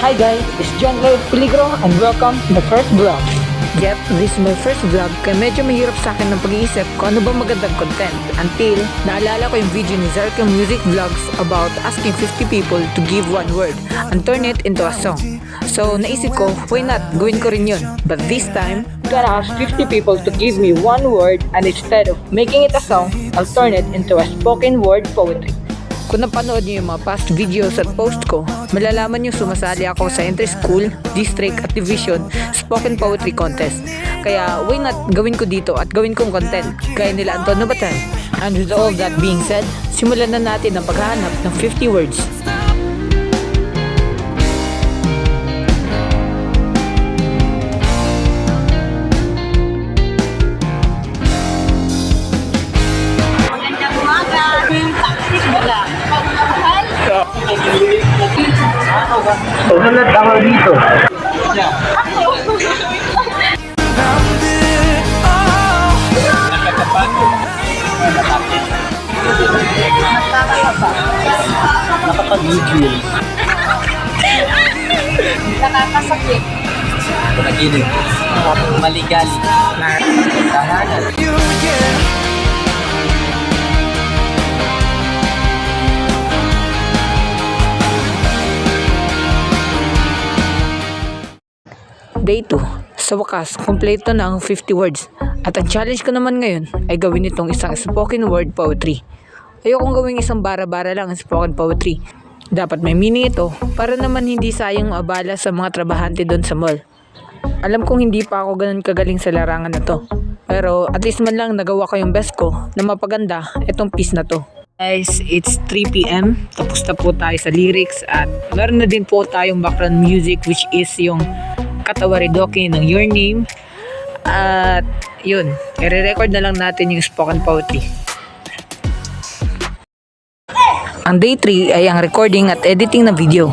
Hi guys, it's John Lloyd Peligro and welcome to the first vlog. Yep, this is my first vlog kaya medyo mahirap sa akin ng pag-iisip kung ano ba magandang content until naalala ko yung video ni Zarka Music Vlogs about asking 50 people to give one word and turn it into a song. So naisip ko, why not? Gawin ko rin yun. But this time, I'm gonna ask 50 people to give me one word and instead of making it a song, I'll turn it into a spoken word poetry. Kung napanood niyo yung mga past videos at post ko, malalaman niyo sumasali ako sa inter-school, district at division spoken poetry contest. Kaya why not gawin ko dito at gawin kong content gaya nila Antonio Batan. And with all that being said, simulan na natin ang paghahanap ng 50 words. Umunod ako dito. Nakapag-gigil. Nakakasakit. Naginig. Maligal. Tahanan. Day 2. Sa wakas, kompleto na ang 50 words. At ang challenge ko naman ngayon ay gawin itong isang spoken word poetry. Ayokong gawing isang bara-bara lang ang spoken poetry. Dapat may meaning ito para naman hindi sayang abala sa mga trabahante doon sa mall. Alam kong hindi pa ako ganun kagaling sa larangan na to. Pero at least man lang nagawa ko yung best ko na mapaganda itong piece na to. Guys, it's 3 PM. Tapos na po tayo sa lyrics at meron na din po tayong background music which is yung Katawaridoke ng Your Name. At yun, i-record na lang natin yung spoken poetry. Ang day 3 ay ang recording at editing ng video.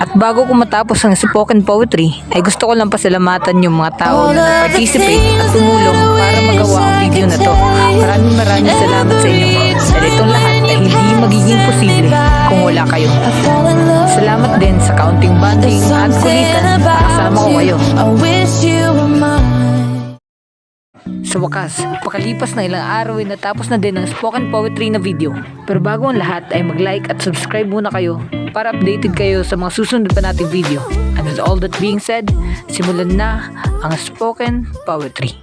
At bago ko matapos ang spoken poetry, ay gusto ko lang pasalamatan yung mga tao na nag-participate at tumulong para magawa ang video na to. Maraming salamat sa inyo. Dahil itong lahat ay hindi magiging posible kung wala kayo. Salamat din sa kaunting banding at kulitan na kasama ko kayo. Sa wakas, pakalipas na ilang araw ay natapos na din ang spoken poetry na video. Pero bago ang lahat ay mag-like at subscribe muna kayo para updated kayo sa mga susunod pa nating video. And with all that being said, simulan na ang spoken poetry.